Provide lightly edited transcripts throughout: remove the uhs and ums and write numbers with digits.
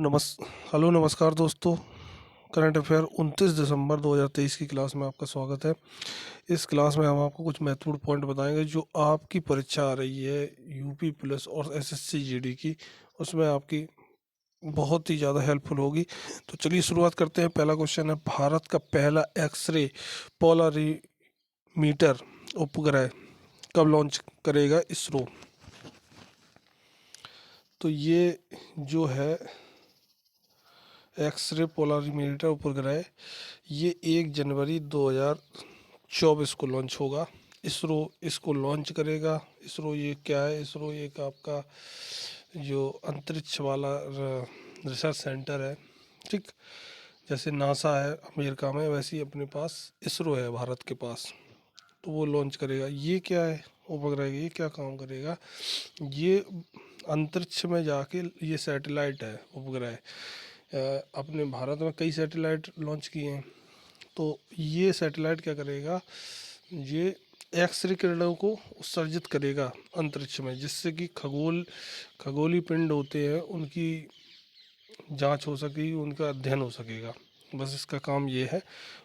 Hello नमस्कार दोस्तों। Current affair 29 दिसंबर 2023 की क्लास में आपका स्वागत है। इस क्लास में हम आपको कुछ महत्वपूर्ण पॉइंट बताएंगे जो आपकी परीक्षा आ रही है यूपी पुलिस और एसएससी जीडी की, उसमें आपकी बहुत ही ज़्यादा हेल्पफुल होगी। तो चलिए शुरुआत करते हैं। पहला क्वेश्चन है, भारत का पहला एक्सरे पोलारीमीटर उपग्रह कब लॉन्च करेगा इसरो? तो ये जो है एक्सरे पोलारीमीटर उपग्रह, ये 1 जनवरी 2024 को लॉन्च होगा। इसरो इसको लॉन्च करेगा। इसरो ये क्या है? इसरो एक आपका जो अंतरिक्ष वाला रिसर्च सेंटर है, ठीक। जैसे नासा है अमेरिका में, वैसे ही अपने पास इसरो है भारत के पास। तो वो लॉन्च करेगा। ये क्या है उपग्रह, ये क्या काम करेगा? ये अंतरिक्ष में जाके, ये सैटेलाइट है उपग्रह। अपने भारत में कई सैटेलाइट लॉन्च किए हैं। तो ये सैटेलाइट क्या करेगा, ये एक्स रे किरणों को उत्सर्जित करेगा अंतरिक्ष में, जिससे कि खगोलीय पिंड होते हैं उनकी जांच हो सकेगी, उनका अध्ययन हो सकेगा। बस इसका काम ये है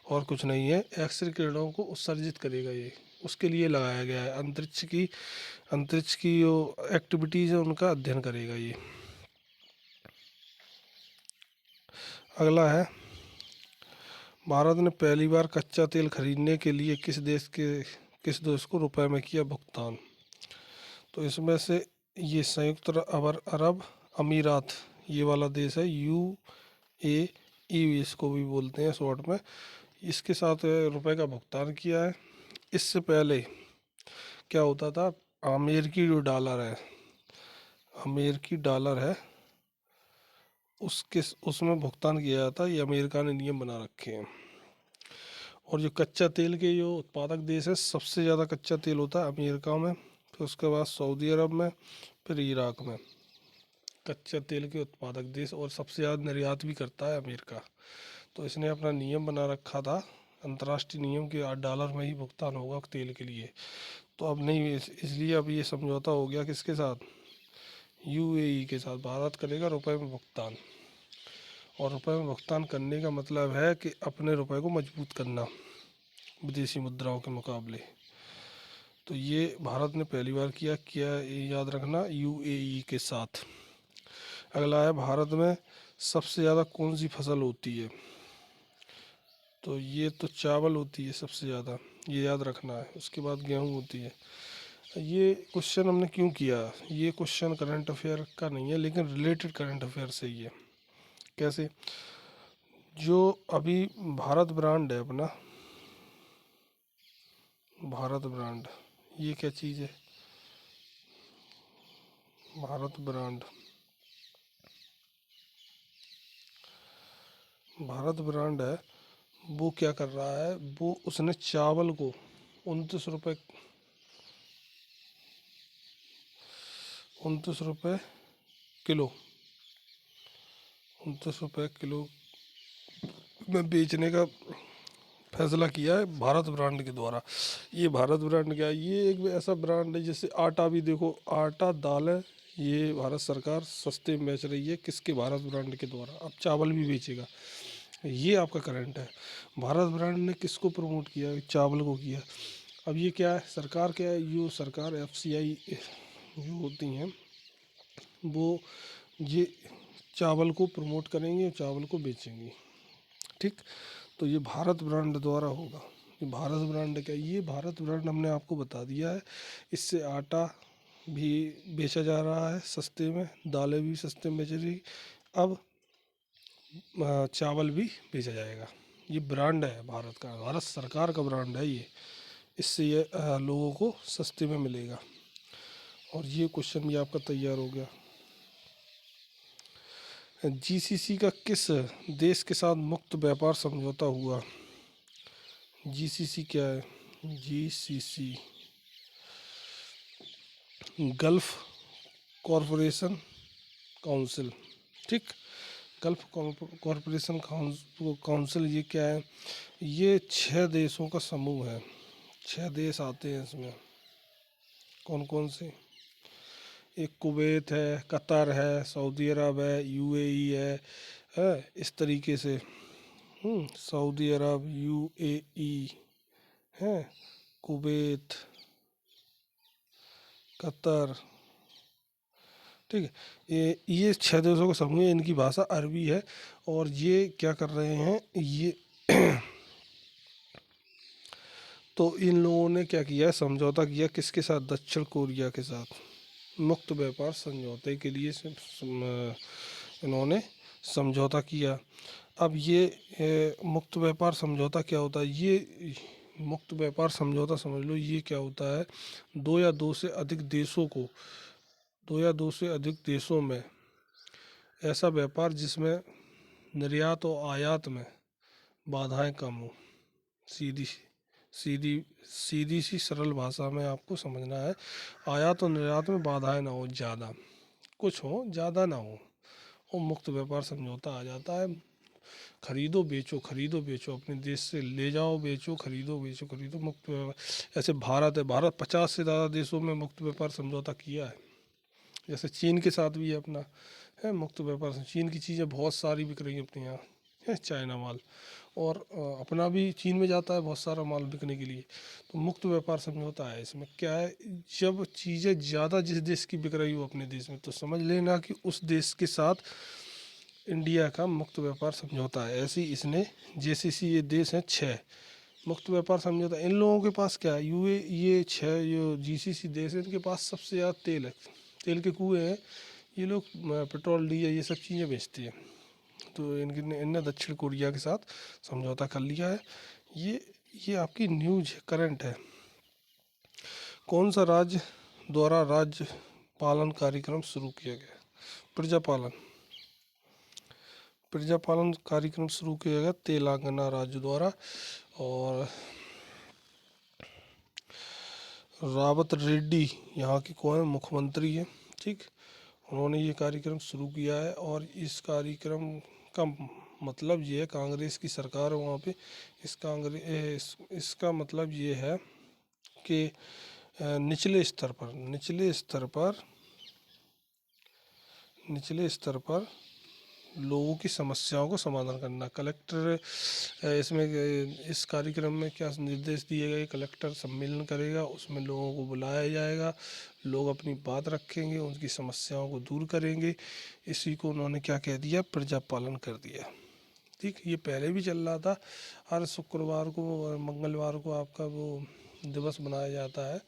और कुछ नहीं है। एक्स रे किरणों को उत्सर्जित करेगा, ये उसके लिए लगाया गया है। अंतरिक्ष की जो एक्टिविटीज़ है उनका अध्ययन करेगा ये। अगला है, भारत ने पहली बार कच्चा तेल खरीदने के लिए किस देश को रुपए में किया भुगतान? तो इसमें से ये संयुक्त अरब अमीरात, ये वाला देश है, UAE इसको भी बोलते हैं शॉर्ट में। इसके साथ रुपए का भुगतान किया है। इससे पहले क्या होता था, अमेरिकी जो डॉलर है, अमेरिकी डॉलर है, उसमें भुगतान किया जाता है। ये अमेरिका ने नियम बना रखे हैं। और जो कच्चा तेल के जो उत्पादक देश है, सबसे ज़्यादा कच्चा तेल होता है अमेरिका में, फिर उसके बाद सऊदी अरब में, फिर इराक में। कच्चा तेल के उत्पादक देश, और सबसे ज़्यादा निर्यात भी करता है अमेरिका। तो इसने अपना नियम बना रखा था, अंतर्राष्ट्रीय नियम के, 8 डॉलर में ही भुगतान होगा तेल के लिए। तो अब नहीं, इसलिए अब ये समझौता हो गया किसके साथ? UAE के साथ। भारत करेगा रुपए में भुगतान। और रुपए में भुगतान करने का मतलब है कि अपने रुपए को मजबूत करना विदेशी मुद्राओं के मुकाबले। तो ये भारत ने पहली बार किया ये याद रखना, UAE के साथ। अगला है, भारत में सबसे ज़्यादा कौन सी फसल होती है? तो ये तो चावल होती है सबसे ज़्यादा, ये याद रखना है। उसके बाद गेहूँ होती है। ये क्वेश्चन हमने क्यों किया? ये क्वेश्चन करंट अफेयर का नहीं है, लेकिन रिलेटेड करंट अफेयर से ही है। कैसे? जो अभी भारत ब्रांड है अपना, भारत ब्रांड, ये क्या चीज़ है? भारत ब्रांड, भारत ब्रांड है, वो क्या कर रहा है, वो उसने चावल को 29 रुपये, 29 रुपये किलो, 29 रुपये किलो में बेचने का फैसला किया है भारत ब्रांड के द्वारा। ये भारत ब्रांड क्या है? ये एक ऐसा ब्रांड है, जैसे आटा भी देखो, आटा दाल है, ये भारत सरकार सस्ते में बेच रही है किसके? भारत ब्रांड के द्वारा। अब चावल भी बेचेगा। ये आपका करंट है। भारत ब्रांड ने किसको प्रमोट किया? चावल को किया। अब ये क्या है? सरकार क्या है? यो सरकार FCI जो होती हैं, वो ये चावल को प्रमोट करेंगे, चावल को बेचेंगी, ठीक। तो ये भारत ब्रांड द्वारा होगा। ये भारत ब्रांड क्या? ये भारत ब्रांड हमने आपको बता दिया है। इससे आटा भी बेचा जा रहा है सस्ते में, दालें भी सस्ते में बेच रही। अब चावल भी बेचा जाएगा। ये ब्रांड है भारत का, भारत सरकार का ब्रांड है ये। इससे ये लोगों को सस्ते में मिलेगा। और ये क्वेश्चन भी आपका तैयार हो गया। GCC का किस देश के साथ मुक्त व्यापार समझौता हुआ? GCC क्या है? GCC गल्फ कॉरपोरेशन काउंसिल, ठीक। गल्फ कॉरपोरेशन काउंसिल, ये क्या है? ये 6 देशों का समूह है। 6 देश आते हैं इसमें। कौन कौन से? एक कुवैत है, कतर है, सऊदी अरब है, यूएई है, इस तरीके से। सऊदी अरब, यूएई है, कुवैत, कतर, ठीक है। ये 6 देशों का समूह है, इनकी भाषा अरबी है। और ये क्या कर रहे हैं ये तो इन लोगों ने क्या किया, समझौता किया किसके साथ, दक्षिण कोरिया के साथ, मुक्त व्यापार समझौते के लिए इन्होंने समझौता किया। अब ये मुक्त व्यापार समझौता क्या होता है, ये मुक्त व्यापार समझौता समझ लो ये क्या होता है, दो या दो से अधिक देशों को, दो या दो से अधिक देशों में ऐसा व्यापार जिसमें निर्यात और आयात में बाधाएं कम हो। सीधी सीधी सीधी सी सरल भाषा में आपको समझना है, आयात और निर्यात में बाधाएं ना हो, ज़्यादा कुछ हो ज़्यादा ना हो, वो मुक्त व्यापार समझौता आ जाता है। खरीदो बेचो, खरीदो बेचो, अपने देश से ले जाओ, बेचो, खरीदो बेचो, खरीदो, मुक्त व्यापार। ऐसे भारत है, भारत 50 से ज़्यादा देशों में मुक्त व्यापार समझौता किया है। जैसे चीन के साथ भी है अपना, है मुक्त व्यापार से। चीन की चीज़ें बहुत सारी बिक रही हैं अपने यहाँ, है चाइना माल, और अपना भी चीन में जाता है बहुत सारा माल बिकने के लिए। तो मुक्त व्यापार समझौता है। इसमें क्या है, जब चीज़ें ज़्यादा जिस देश की बिक रही हो अपने देश में, तो समझ लेना कि उस देश के साथ इंडिया का मुक्त व्यापार समझौता है। ऐसे ही इसने जेसीसी, ये देश हैं 6 मुक्त व्यापार समझौता। इन लोगों के पास क्या है, ये 6 जो जीसीसी देश है, इनके पास सबसे ज़्यादा तेल है, तेल के कुएँ हैं। ये लोग पेट्रोल, डीजल, ये सब चीज़ें बेचते हैं। तो इनने दक्षिण कोरिया के साथ समझौता कर लिया है। ये आपकी न्यूज करंट है। कौन सा राज्य द्वारा राज्य पालन कार्यक्रम शुरू किया गया, प्रजापालन, प्रजापालन कार्यक्रम शुरू किया गया तेलंगाना राज्य द्वारा। और रावत रेड्डी यहाँ की कौन है, मुख्यमंत्री है, ठीक। उन्होंने ये कार्यक्रम शुरू किया है। और इस कार्यक्रम का मतलब ये है, कांग्रेस की सरकार है वहाँ पे। इसका मतलब ये है कि निचले स्तर पर लोगों की समस्याओं को समाधान करना। कलेक्टर इसमें इस कार्यक्रम में क्या निर्देश दिए गए, कलेक्टर सम्मेलन करेगा, उसमें लोगों को बुलाया जाएगा, लोग अपनी बात रखेंगे, उनकी समस्याओं को दूर करेंगे। इसी को उन्होंने क्या कह दिया, प्रजापालन कर दिया, ठीक। ये पहले भी चल रहा था, हर शुक्रवार को और मंगलवार को आपका वो दिवस मनाया जाता है।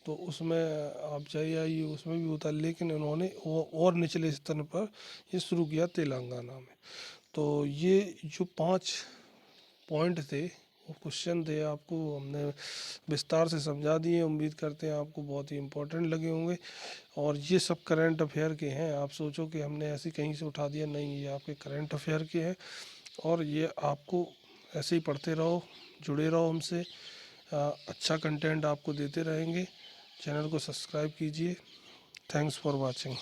तो उसमें आप चाहिए उसमें भी होता है, लेकिन उन्होंने वो और निचले स्तर पर ये शुरू किया तेलंगाना में। तो ये जो 5 पॉइंट थे, वो क्वेश्चन थे, आपको हमने विस्तार से समझा दिए। उम्मीद करते हैं आपको बहुत ही इम्पोर्टेंट लगे होंगे। और ये सब करंट अफेयर के हैं, आप सोचो कि हमने ऐसे कहीं से उठा दिया, नहीं, ये आपके करंट अफेयर के हैं। और ये आपको ऐसे ही पढ़ते रहो, जुड़े रहो हमसे, अच्छा कंटेंट आपको देते रहेंगे। चैनल को सब्सक्राइब कीजिए। Thanks for watching.